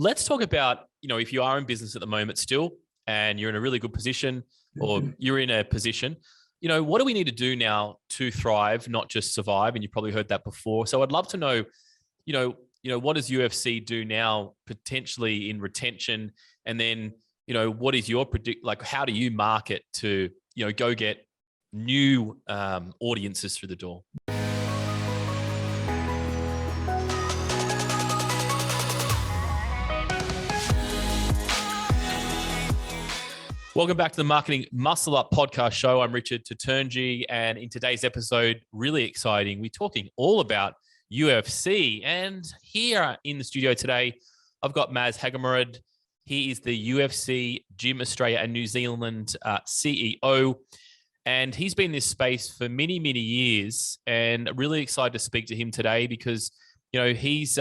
Let's talk about, if you are in business at the moment still, and you're in a really good position, or you're in a position, what do we need to do now to thrive, not just survive? And you've probably heard that before. So I'd love to know, what does UFC do now potentially in retention? And then, what is your how do you market to, go get new audiences through the door? Welcome back to the Marketing Muscle Up podcast show. I'm Richard Taturngyi, and in today's episode, really exciting, we're talking all about UFC. And here in the studio today, I've got Maz Hagamurad. He is the UFC Gym Australia and New Zealand CEO, and he's been in this space for many, many years. And really excited to speak to him today because, he's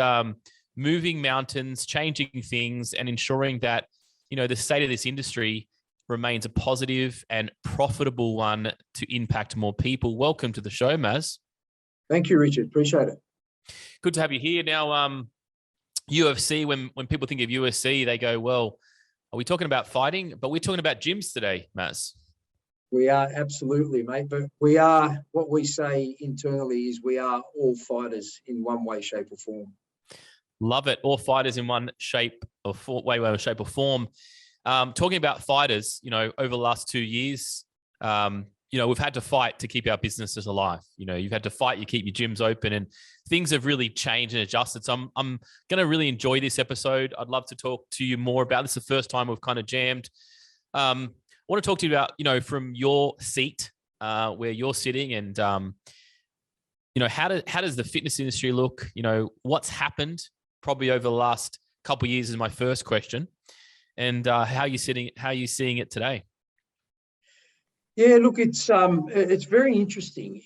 moving mountains, changing things, and ensuring that, the state of this industry remains a positive and profitable one to impact more people. Welcome to the show, Maz. Thank you, Richard. Appreciate it. Good to have you here. Now, UFC, when people think of UFC, they go, well, are we talking about fighting? But we're talking about gyms today, Maz. We are, absolutely, mate. But we are, what we say internally is we are all fighters in one way, shape or form. Love it. All fighters in one shape or form. Talking about fighters, over the last 2 years, we've had to fight to keep our businesses alive. You've had to fight, you keep your gyms open, and things have really changed and adjusted. So I'm going to really enjoy this episode. I'd love to talk to you more about this. The first time we've kind of jammed. I want to talk to you about, from your seat, where you're sitting, and how does the fitness industry look? What's happened probably over the last couple of years is my first question. And how are you seeing it today? Yeah, look, it's very interesting.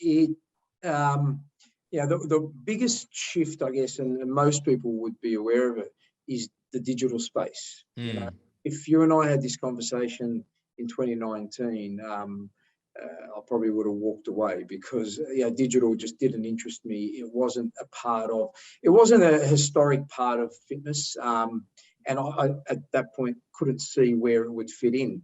The biggest shift, I guess, and most people would be aware of it, is the digital space. If you and I had this conversation in 2019, I probably would have walked away because digital just didn't interest me. It wasn't a historic part of fitness. And I, at that point, couldn't see where it would fit in.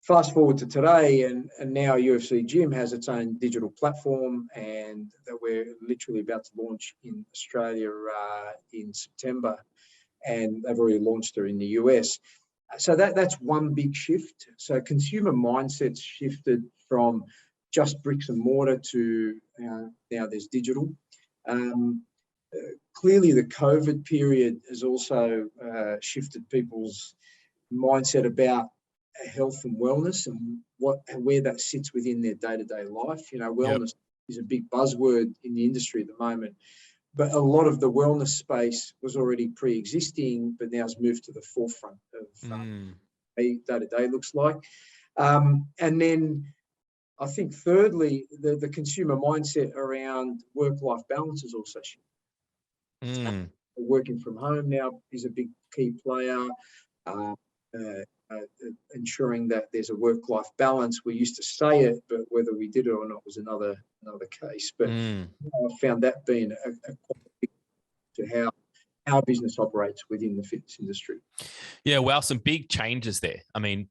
Fast forward to today, and now UFC Gym has its own digital platform, and that we're literally about to launch in Australia in September, and they've already launched her in the US. So that's one big shift. So consumer mindsets shifted from just bricks and mortar to now there's digital. Clearly, the COVID period has also shifted people's mindset about health and wellness and where that sits within their day-to-day life. Wellness is a big buzzword in the industry at the moment, but a lot of the wellness space was already pre-existing, but now has moved to the forefront of what day-to-day looks like. And then I think thirdly, the consumer mindset around work-life balance has also shifted. Working from home now is a big key player. Ensuring that there's a work-life balance. We used to say it, but whether we did it or not was another case. But I found that being a big to how our business operates within the fitness industry. Yeah, well, some big changes there. I mean,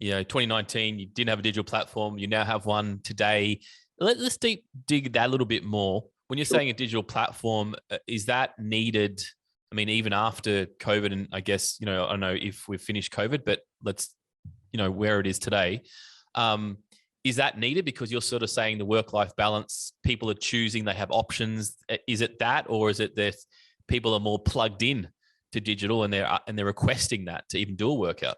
2019, you didn't have a digital platform. You now have one today. Let's dig that a little bit more. When you're saying a digital platform, is that needed? I mean, even after COVID, and I guess, I don't know if we've finished COVID, but let's, where it is today. Is that needed? Because you're sort of saying the work-life balance, people are choosing, they have options. Is it that, or is it that people are more plugged in to digital and they're requesting that to even do a workout?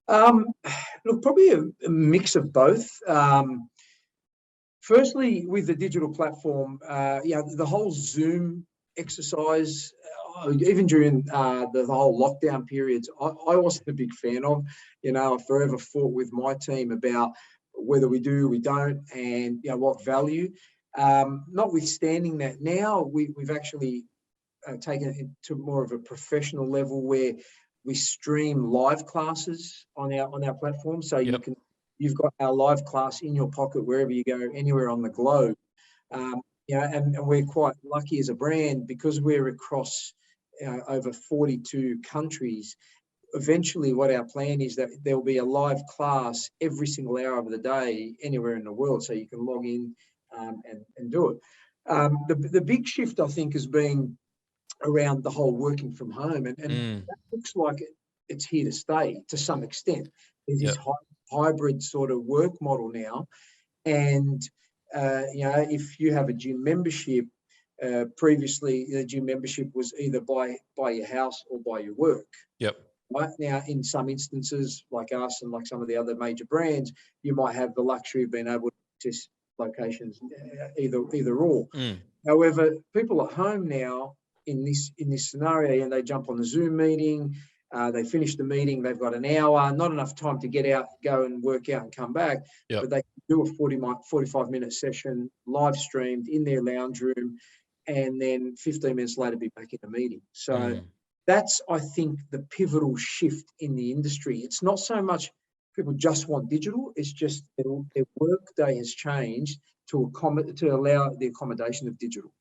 Look, probably a mix of both. Firstly, with the digital platform, the whole Zoom exercise, even during the whole lockdown periods, I wasn't a big fan of. I forever fought with my team about whether we do, we don't, and what value. Notwithstanding that, now we've actually taken it to more of a professional level where we stream live classes on our platform. So you've got our live class in your pocket wherever you go, anywhere on the globe. And we're quite lucky as a brand because we're across over 42 countries. Eventually, what our plan is that there will be a live class every single hour of the day anywhere in the world, so you can log in and do it. The big shift, I think, has been around the whole working from home, and that looks like it's here to stay to some extent. There's this hybrid sort of work model now, and if you have a gym membership, previously the gym membership was either by your house or by your work. Yep. Right now, in some instances, like us and like some of the other major brands, you might have the luxury of being able to access locations either or. However, people at home now in this scenario, and they jump on the Zoom meeting, they finish the meeting, they've got an hour, not enough time to get out, go and work out and come back, but they can do a 45-minute session live streamed in their lounge room, and then 15 minutes later be back in the meeting. So that's, I think, the pivotal shift in the industry. It's not so much people just want digital, it's just their work day has changed to allow the accommodation of digital.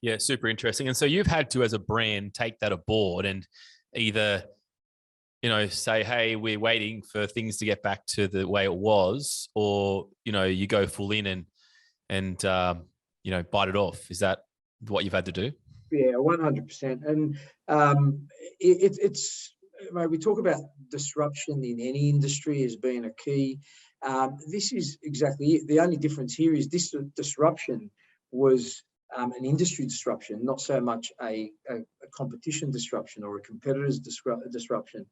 Yeah, super interesting. And so you've had to, as a brand, take that aboard and either, say, hey, we're waiting for things to get back to the way it was, or, you go full in and bite it off. Is that what you've had to do? Yeah, 100%. And we talk about disruption in any industry as being a key. This is exactly it. The only difference here is this disruption was an industry disruption, not so much a competition disruption or a competitor's disruption.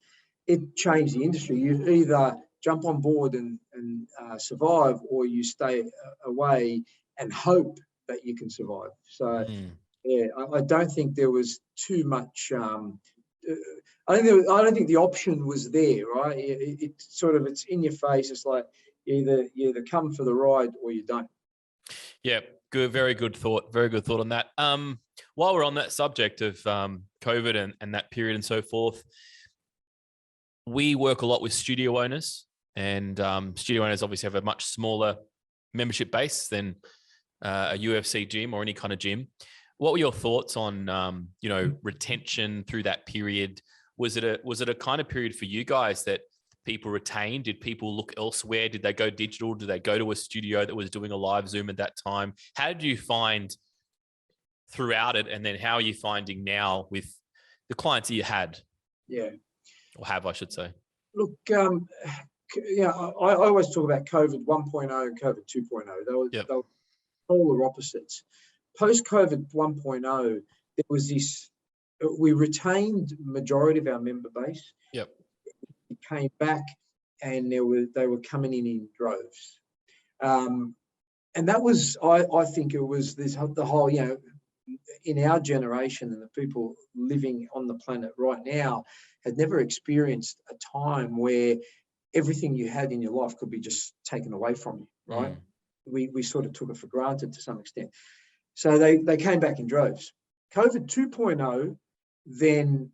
It changed the industry. You either jump on board and survive, or you stay away and hope that you can survive. So, yeah, I don't think there was too much. I don't think the option was there, right? It's in your face. It's like you either come for the ride or you don't. Yeah, good. Very good thought. Very good thought on that. While we're on that subject of COVID and that period and so forth, we work a lot with studio owners, and studio owners obviously have a much smaller membership base than a UFC gym or any kind of gym. What were your thoughts on, retention through that period? Was it a kind of period for you guys that people retained? Did people look elsewhere? Did they go digital? Did they go to a studio that was doing a live Zoom at that time? How did you find throughout it? And then how are you finding now with the clients that you had? Yeah. Or have, I should say. Look, I always talk about COVID 1.0 and COVID 2.0. They were polar opposites. Post-COVID 1.0, there was this, we retained majority of our member base. Yep. It came back, and they were coming in droves. And that was, I think it was the whole, in our generation and the people living on the planet right now had never experienced a time where everything you had in your life could be just taken away from you, right? We sort of took it for granted to some extent. So they came back in droves. COVID 2.0 then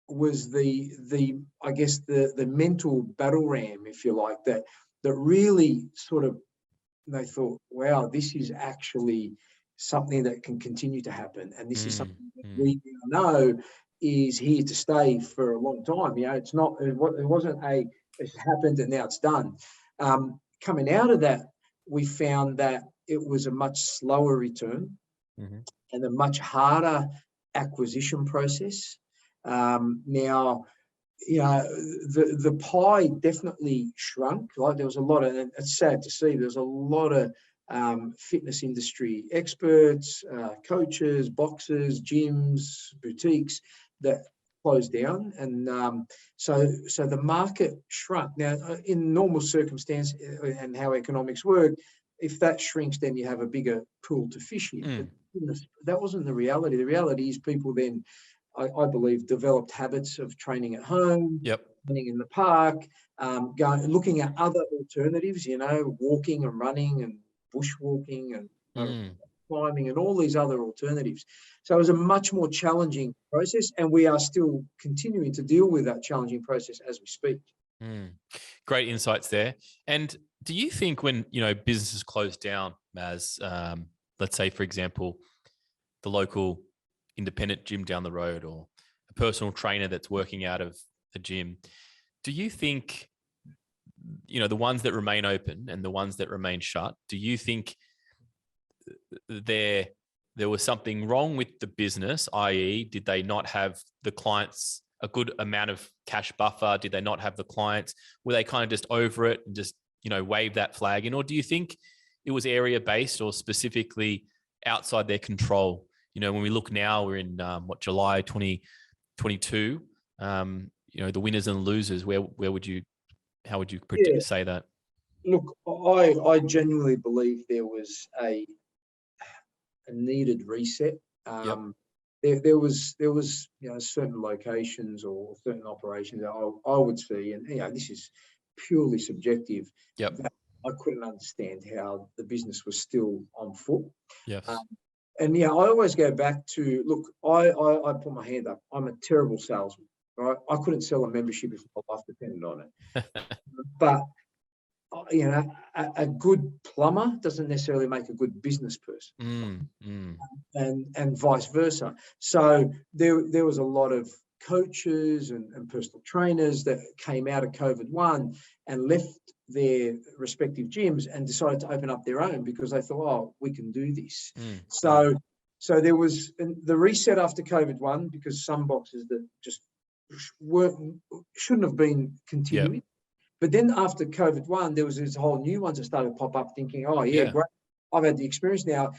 was the I guess the mental battle ram, if you like, that really sort of, they thought, wow, this is actually something that can continue to happen, and this is something that we know is here to stay for a long time. It's not, it wasn't it's happened and now it's done. Coming out of that, we found that it was a much slower return and a much harder acquisition process. Now, the pie definitely shrunk. Like, there was a lot of, and it's sad to see, there's a lot of fitness industry experts, coaches, boxers, gyms, boutiques that closed down, and so the market shrunk. Now, in normal circumstance and how economics work, if that shrinks, then you have a bigger pool to fish in. But that wasn't the reality. The reality is people then, I believe, developed habits of training at home, training in the park, looking at other alternatives, walking and running and bushwalking and climbing and all these other alternatives. So it was a much more challenging process, and we are still continuing to deal with that challenging process as we speak. Great insights there. And do you think when, businesses close down, Maz, let's say, for example, the local independent gym down the road, or personal trainer that's working out of a gym, do you think, the ones that remain open and the ones that remain shut, do you think there was something wrong with the business, i.e., did they not have the clients a good amount of cash buffer? Did they not have the clients? Were they kind of just over it and just, wave that flag in? Or do you think it was area based or specifically outside their control? When we look now, we're in July 2022. The winners and losers. How would you say that? Look, I genuinely believe there was a needed reset. Yep. There was certain locations or certain operations that I would see, and this is purely subjective. Yep. That I couldn't understand how the business was still on foot. Yes. And I always go back to, look, I put my hand up. I'm a terrible salesman, right? I couldn't sell a membership if my life depended on it. But a good plumber doesn't necessarily make a good business person, and vice versa. So there was a lot of coaches and personal trainers that came out of COVID-1 and left their respective gyms and decided to open up their own because they thought, we can do this. So there was the reset after COVID-1 because some boxes that just shouldn't have been continuing. Yep. But then after COVID-1, there was these whole new ones that started to pop up thinking, great. I've had the experience now.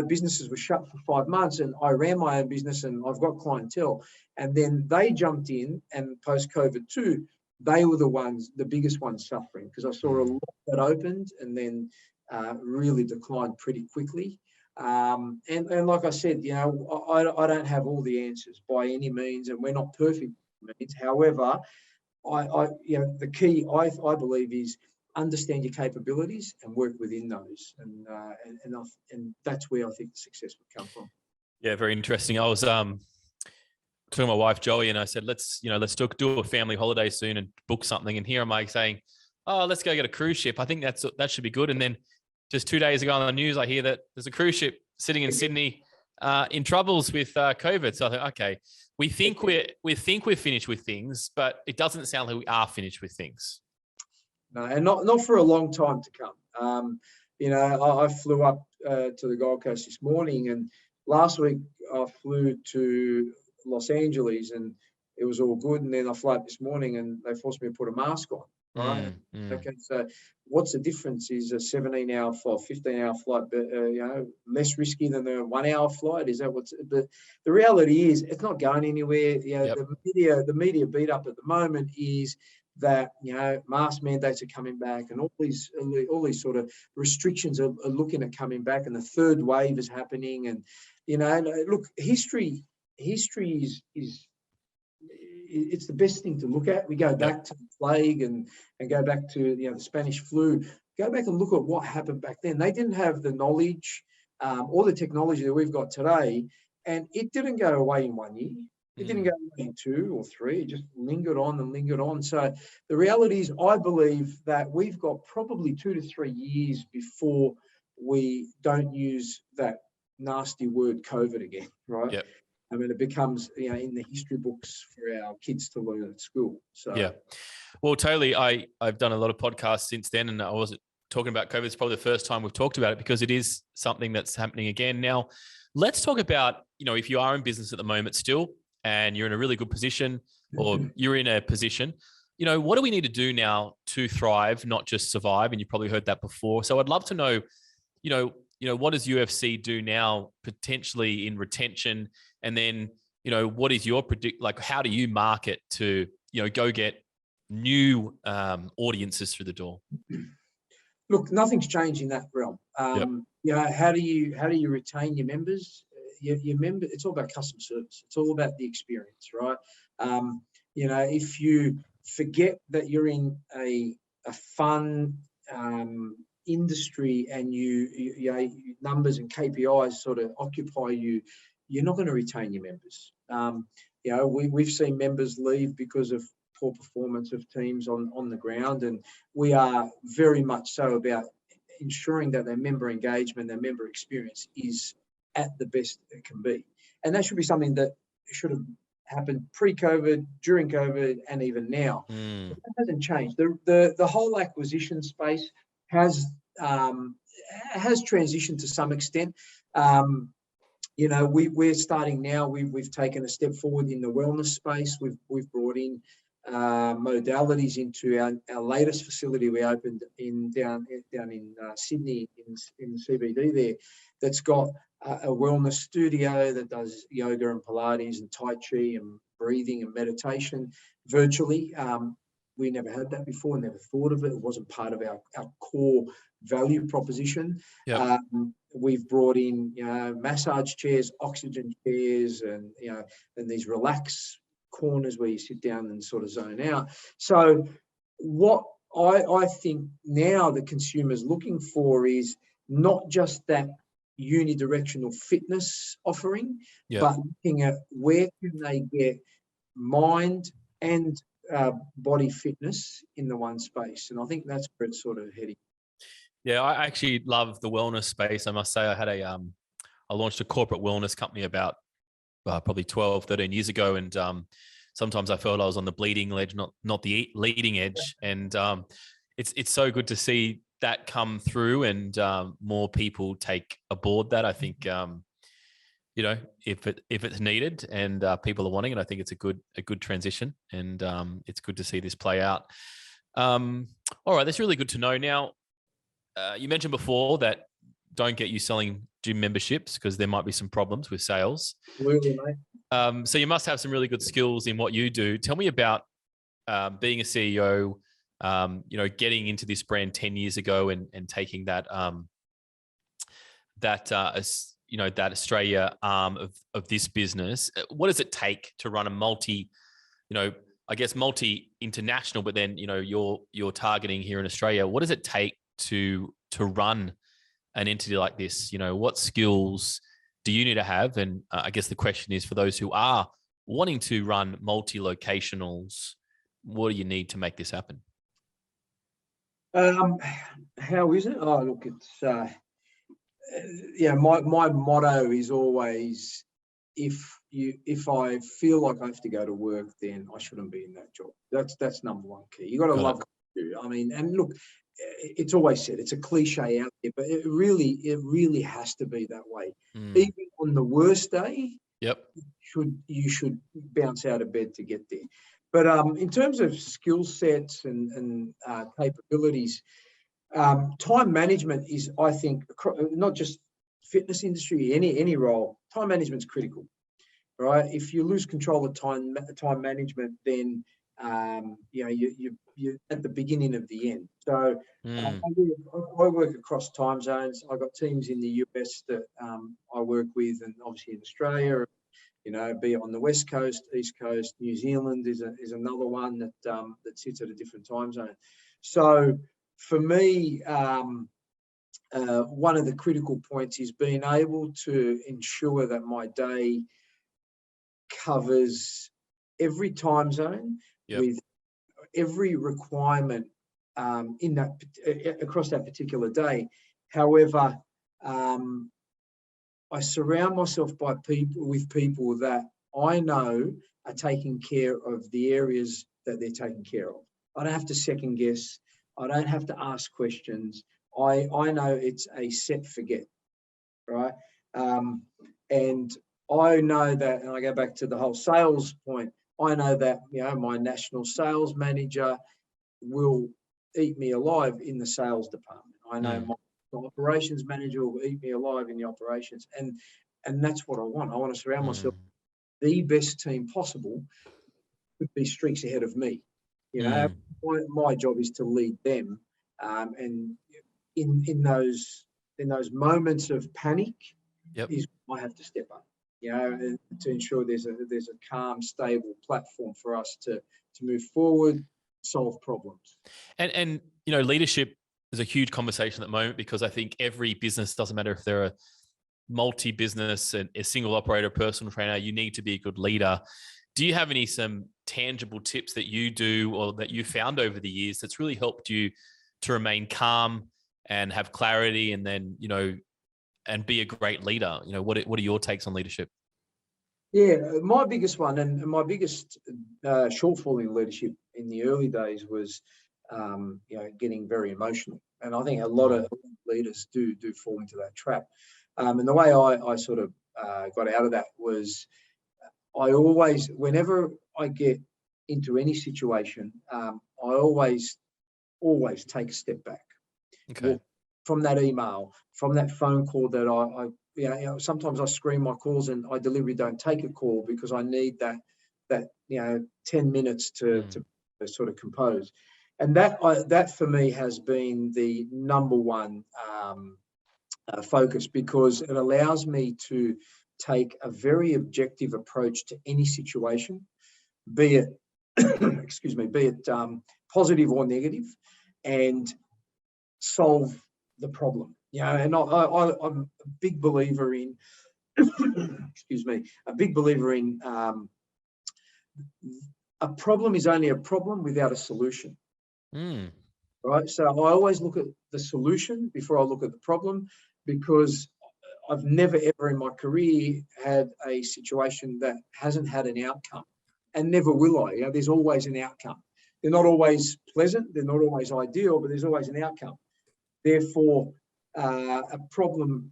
Businesses were shut for 5 months and I ran my own business and I've got clientele. And then they jumped in, and post-COVID too, they were the biggest ones suffering, because I saw a lot that opened and then really declined pretty quickly. And like I said, I don't have all the answers by any means, and we're not perfect by any means. However, the key I believe is understand your capabilities and work within those, and that's where I think the success would come from. Yeah, very interesting. I was talking to my wife Joey, and I said, let's do a family holiday soon and book something. And here am I saying, let's go get a cruise ship. I think that should be good. And then just 2 days ago on the news, I hear that there's a cruise ship sitting in Sydney in troubles with COVID. So I thought, okay, we think we're finished with things, but it doesn't sound like we are finished with things. No, and not for a long time to come. I flew up to the Gold Coast this morning, and last week I flew to Los Angeles, and it was all good. And then I flew up this morning, and they forced me to put a mask on. Right? Okay, so what's the difference? Is a 17-hour flight, 15-hour flight, less risky than a 1-hour flight? Is that what's? But the reality is, it's not going anywhere. Yep. The media beat up at the moment is that mask mandates are coming back, and all these sort of restrictions are looking at coming back, and the third wave is happening. And look, history is it's the best thing to look at. We go back to the plague and go back to the Spanish flu. Go back and look at what happened back then. They didn't have the knowledge or the technology that we've got today, and it didn't go away in 1 year. It didn't go away in 2 or 3. It just lingered on and lingered on. So the reality is, I believe that we've got probably 2 to 3 years before we don't use that nasty word COVID again, right? Yep. I mean, it becomes, in the history books for our kids to learn at school. So yeah, well, totally. I've done a lot of podcasts since then, and I wasn't talking about COVID. It's probably the first time we've talked about it because it is something that's happening again. Now, let's talk about, if you are in business at the moment still, and you're in a really good position, or you're in a position, what do we need to do now to thrive, not just survive? And you probably heard that before. So I'd love to know, what does UFC do now potentially in retention? And then, what is your how do you market to, go get new audiences through the door? Look, nothing's changed in that realm. How do you retain your members? Your member, it's all about customer service. It's all about the experience, right? If you forget that you're in a fun industry and you numbers and KPIs sort of occupy you, you're not going to retain your members. We've seen members leave because of poor performance of teams on the ground, and we are very much so about ensuring that their member engagement, their member experience is at the best it can be. And that should be something that should have happened pre-COVID, during COVID, and even now. That hasn't changed. The whole acquisition space has transitioned to some extent. We're starting now. We've taken a step forward in the wellness space. We've brought in modalities into our latest facility we opened down in Sydney in the CBD there. That's got a wellness studio that does yoga and Pilates and Tai Chi and breathing and meditation virtually. We never had that before, never thought of it. It wasn't part of our core value proposition. Yep. We've brought in massage chairs, oxygen chairs, and and these relax corners where you sit down and sort of zone out. So what I think now the consumer's looking for is not just that unidirectional fitness offering, but looking at where can they get mind and body fitness in the one space. And I think that's where it's sort of heading. Yeah, I actually love the wellness space. I must say I had I launched a corporate wellness company about probably 12, 13 years ago. And sometimes I felt I was on the bleeding edge, not the leading edge. And it's so good to see that come through and more people take aboard that. I think, if it's needed and people are wanting it, I think it's a good transition, and it's good to see this play out. All right, that's really good to know. Now, you mentioned before that don't get you selling gym memberships because there might be some problems with sales. Absolutely, mate. So you must have some really good skills in what you do. Tell me about being a CEO, getting into this brand 10 years ago and taking that Australia arm of this business. What does it take to run a multi-international, but then, you're targeting here in Australia? What does it take to run an entity like this? What skills do you need to have? And I guess the question is for those who are wanting to run multi-locationals, what do you need to make this happen? How is it? Oh, look, it's my motto is always, if I feel like I have to go to work, then I shouldn't be in that job. That's number one key. You got to love what you do. I mean, and look, it's always said, it's a cliche out there, but it really has to be that way. Even on the worst day, you should bounce out of bed to get there. But in terms of skill sets and capabilities, time management is, I think, not just fitness industry, any role, time management is critical, right? If you lose control of time management, then you're at the beginning of the end. So I work across time zones. I've got teams in the US that I work with, and obviously in Australia, be it on the West Coast, East Coast. New Zealand is another one that sits at a different time zone. So for me, one of the critical points is being able to ensure that my day covers every time zone with every requirement in that across that particular day. However, I surround myself with people that I know are taking care of the areas that they're taking care of. I don't have to second guess. I don't have to ask questions. I know it's a set forget, right? And I know that, and I go back to the whole sales point, I know that, my national sales manager will eat me alive in the sales department. I know my operations manager will eat me alive in the operations. And that's what I want. I want to surround myself with the best team possible, could be streaks ahead of me. My job is to lead them. And in those moments of panic is I have to step up, to ensure there's a calm, stable platform for us to move forward, solve problems. And leadership is a huge conversation at the moment, because I think every business, doesn't matter if they're a multi-business and a single operator, personal trainer, you need to be a good leader. Do you have some tangible tips that you do or that you found over the years that's really helped you to remain calm and have clarity, and then, and be a great leader? What are your takes on leadership? Yeah, my biggest one and my biggest shortfall in leadership in the early days was, getting very emotional. And I think a lot of leaders do fall into that trap. And the way I sort of got out of that was I always, whenever I get into any situation, I always take a step back. Okay. From that email, from that phone call that sometimes I screen my calls and I deliberately don't take a call because I need that 10 minutes to sort of compose. And that for me has been the number one focus, because it allows me to take a very objective approach to any situation, be it positive or negative, and solve the problem. And I'm a big believer in, a problem is only a problem without a solution. Right. So I always look at the solution before I look at the problem, because I've never ever in my career had a situation that hasn't had an outcome, and never will I. There's always an outcome. They're not always pleasant, they're not always ideal, but there's always an outcome. Therefore, a problem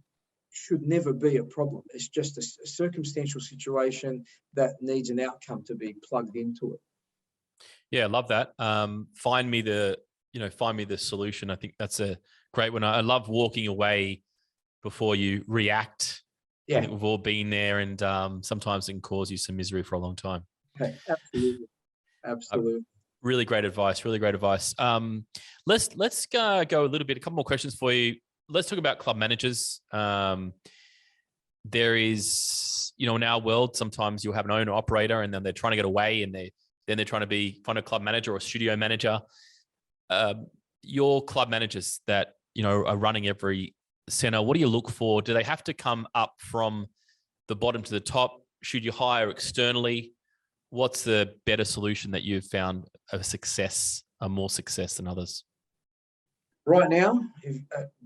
should never be a problem. It's just a circumstantial situation that needs an outcome to be plugged into it. Yeah, I love that. Find me the solution. I think that's a great one. I love walking away before you react. Yeah. I think we've all been there, and sometimes it can cause you some misery for a long time. Okay, absolutely. Really great advice. Really great advice. Let's go a couple more questions for you. Let's talk about club managers. There is, in our world, sometimes you'll have an owner operator and then they're trying to get away, and they're trying to find a club manager or a studio manager. Your club managers that, are running every center, what do you look for? Do they have to come up from the bottom to the top? Should you hire externally? What's the better solution that you've found more success than others? Right now,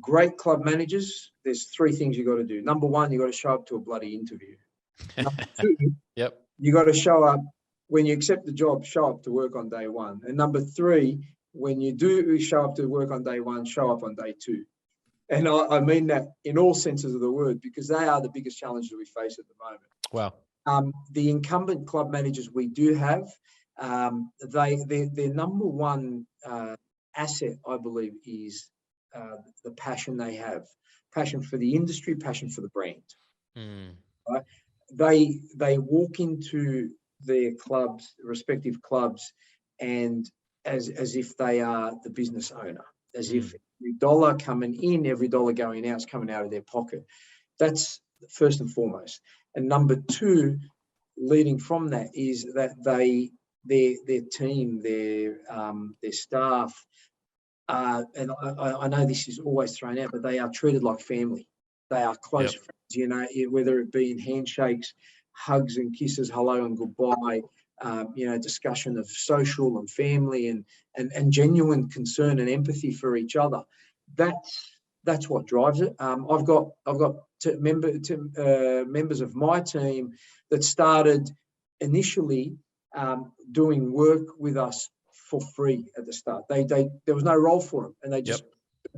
great club managers, there's three things you got to do. Number one, you got to show up to a bloody interview. Number two, yep, you got to show up when you accept the job. Show up to work on day one. And number three, when you do show up to work on day one, show up on day two. And I mean that in all senses of the word, because they are the biggest challenges we face at the moment. Wow. The incumbent club managers we do have, their number one asset, I believe, is the passion they have. Passion for the industry, passion for the brand. Right? They walk into their clubs, respective clubs, and as if they are the business owner, as if every dollar coming in, every dollar going out is coming out of their pocket. That's first and foremost. And number two, leading from that, is that their team, their staff, and I know this is always thrown out, but they are treated like family. They are close friends, whether it be in handshakes, hugs and kisses, hello and goodbye, discussion of social and family and genuine concern and empathy for each other. That's what drives it. I've got members of my team that started initially doing work with us for free at the start. There was no role for them, and they just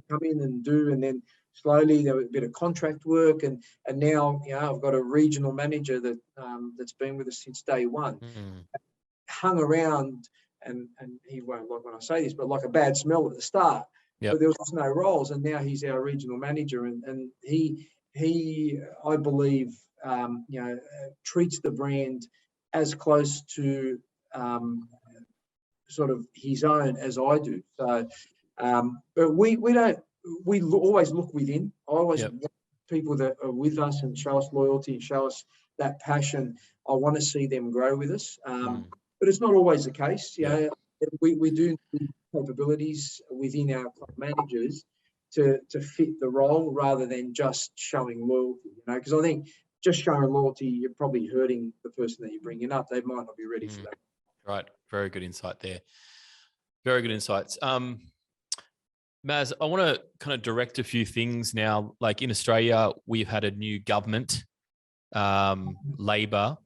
come in and do, and then slowly there was a bit of contract work, and now I've got a regional manager that's been with us since day one. Hung around, and he won't like when I say this, but like a bad smell at the start. But there was no roles, and now he's our regional manager, and he I believe treats the brand as close to sort of his own as I do. So, but we always look within. I always want people that are with us and show us loyalty and show us that passion. I want to see them grow with us. But it's not always the case. We do need capabilities within our club managers to fit the role, rather than just showing loyalty. Because I think just showing loyalty, you're probably hurting the person that you're bringing up. They might not be ready for that. Right. Very good insight there. Very good insights. Maz, I want to kind of direct a few things now. Like in Australia, we've had a new government, Labor,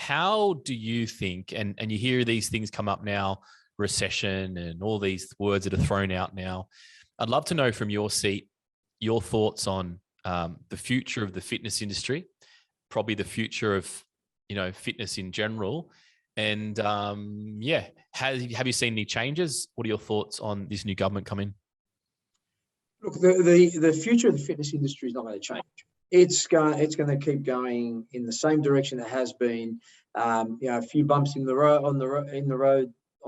how do you think, and you hear these things come up now, recession and all these words that are thrown out now. I'd love to know from your seat, your thoughts on the future of the fitness industry, probably the future of, fitness in general. And have you seen any changes? What are your thoughts on this new government coming? Look, the future of the fitness industry is not going to change. It's going to keep going in the same direction it has been. A few bumps in the road on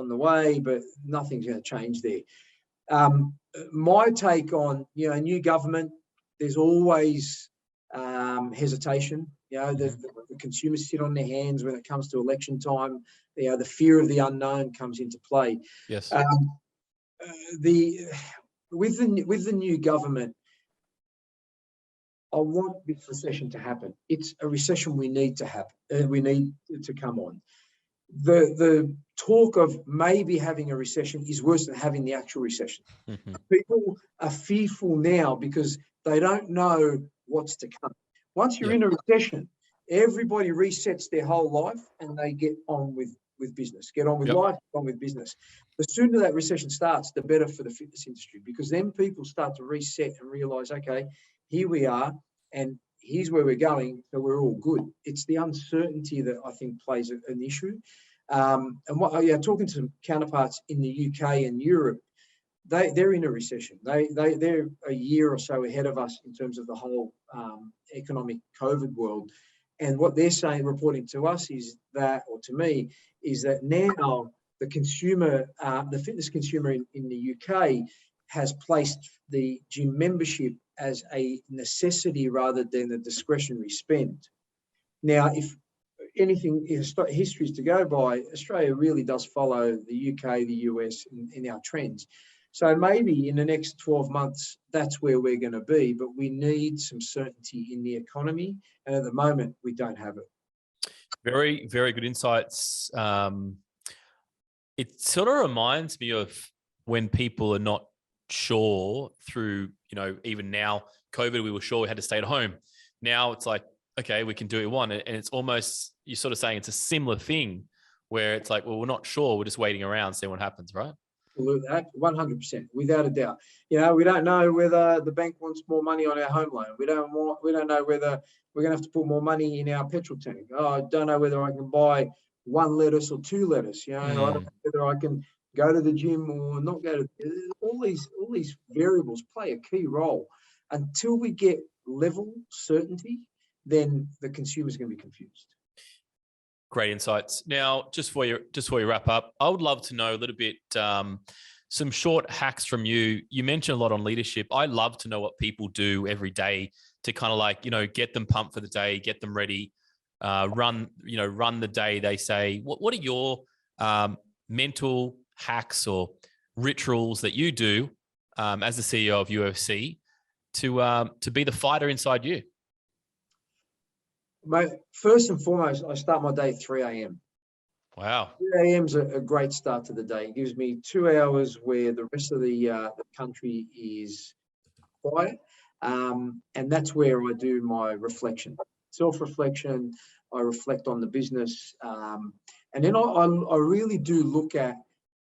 the way, but nothing's going to change there. My take on a new government, there's always hesitation. The consumers sit on their hands when it comes to election time. The fear of the unknown comes into play. Yes. With the new government, I want this recession to happen. It's a recession we need to happen. We need to come on. The talk of maybe having a recession is worse than having the actual recession. Mm-hmm. People are fearful now because they don't know what's to come. Once you're in a recession, everybody resets their whole life and they get on with business, get on with life, get on with business. The sooner that recession starts, the better for the fitness industry, because then people start to reset and realize, okay, here we are and here's where we're going, so we're all good. It's the uncertainty that I think plays an issue. Talking to some counterparts in the UK and Europe, they're in a recession. They're a year or so ahead of us in terms of the whole economic COVID world. And what they're saying, reporting to us, is that, or to me, is that now the consumer, the fitness consumer in the UK has placed the gym membership as a necessity rather than a discretionary spend. Now, if anything, history is to go by, Australia really does follow the UK, the US in our trends. So maybe in the next 12 months, that's where we're going to be, but we need some certainty in the economy. And at the moment, we don't have it. Very, very good insights. It sort of reminds me of when people are not sure through, even now, COVID, we were sure we had to stay at home. Now it's like, okay, we can do what we want. And it's almost, you're sort of saying it's a similar thing where it's like, well, we're not sure. We're just waiting around, seeing what happens, right? 100%, without a doubt. We don't know whether the bank wants more money on our home loan. We don't know whether we're going to have to put more money in our petrol tank. I don't know whether I can buy one lettuce or two lettuce. I don't know whether I can go to the gym or not go to. All these variables play a key role. Until we get level certainty, then the consumer's going to be confused. Great insights. Now, just before you wrap up, I would love to know a little bit, some short hacks from you. You mentioned a lot on leadership. I love to know what people do every day to kind of get them pumped for the day, get them ready, run the day. They say, what are your mental hacks or rituals that you do as the CEO of UFC to be the fighter inside you? First and foremost, I start my day at 3 a.m. Wow. 3 a.m. is a great start to the day. It gives me 2 hours where the rest of the country is quiet. And that's where I do my reflection, self-reflection. I reflect on the business. And then I really do look at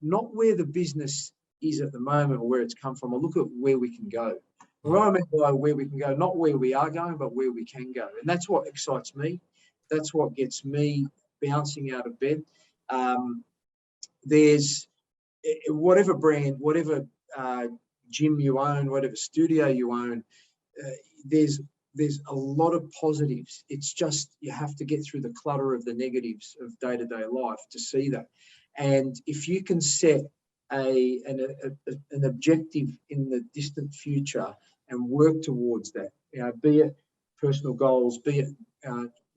not where the business is at the moment or where it's come from. I look at where we can go. What I mean by where we can go, not where we are going, but where we can go. And that's what excites me. That's what gets me bouncing out of bed. There's whatever brand, whatever gym you own, whatever studio you own, there's a lot of positives. It's just you have to get through the clutter of the negatives of day-to-day life to see that. And if you can set an objective in the distant future and work towards that, be it personal goals, be it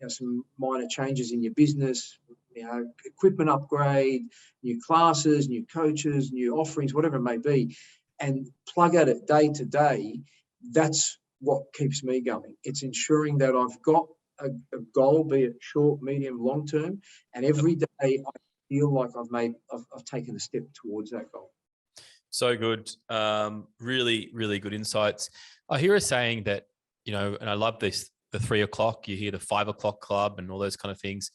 some minor changes in your business, equipment upgrade, new classes, new coaches, new offerings, whatever it may be, and plug at it day to day, that's what keeps me going. It's ensuring that I've got a goal, be it short, medium, long term, and every day I feel like I've taken a step towards that goal. So good. Really, really good insights. I hear a saying that, and I love this, the 3 o'clock, you hear the 5 o'clock club and all those kind of things.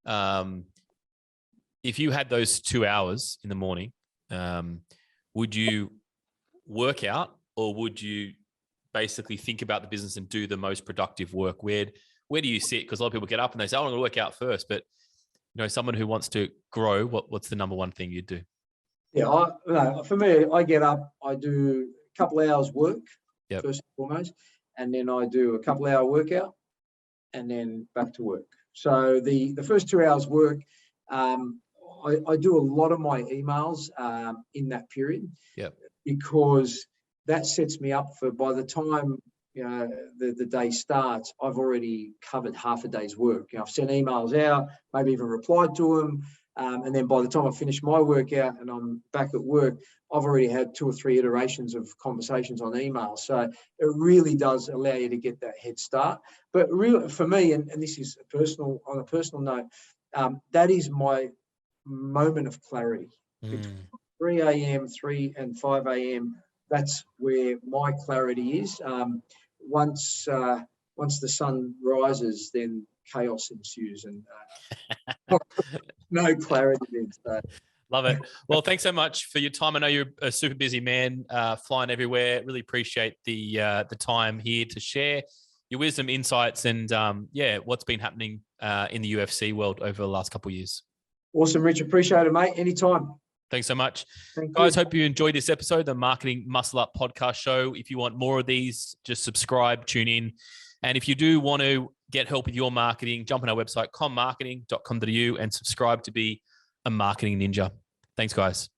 if you had those 2 hours in the morning, would you work out, or would you basically think about the business and do the most productive work? Where do you sit? Because a lot of people get up and they say, "Oh, I'm going to work out first." But someone who wants to grow, what's the number one thing you'd do? Yeah, for me, I get up, I do a couple of hours work, first and foremost, and then I do a couple of hour workout, and then back to work. So the first 2 hours work, I do a lot of my emails in that period, because that sets me up for, by the time the day starts, I've already covered half a day's work. I've sent emails out, maybe even replied to them, and then by the time I finish my workout and I'm back at work, I've already had 2 or 3 iterations of conversations on email. So it really does allow you to get that head start. But really, for me, and this is on a personal note, that is my moment of clarity. Between 3 a.m., 3 and 5 a.m., that's where my clarity is. Once the sun rises, then chaos ensues, and no clarity then. So. Love it. Well, thanks so much for your time. I know you're a super busy man, flying everywhere. Really appreciate the time here to share your wisdom, insights, and what's been happening in the UFC world over the last couple of years. Awesome, Rich. Appreciate it, mate. Anytime. Thanks so much. Guys, hope you enjoyed this episode, the Marketing Muscle Up podcast show. If you want more of these, just subscribe, tune in. And if you do want to get help with your marketing, jump on our website, commarketing.com.au, and subscribe to be a marketing ninja. Thanks, guys.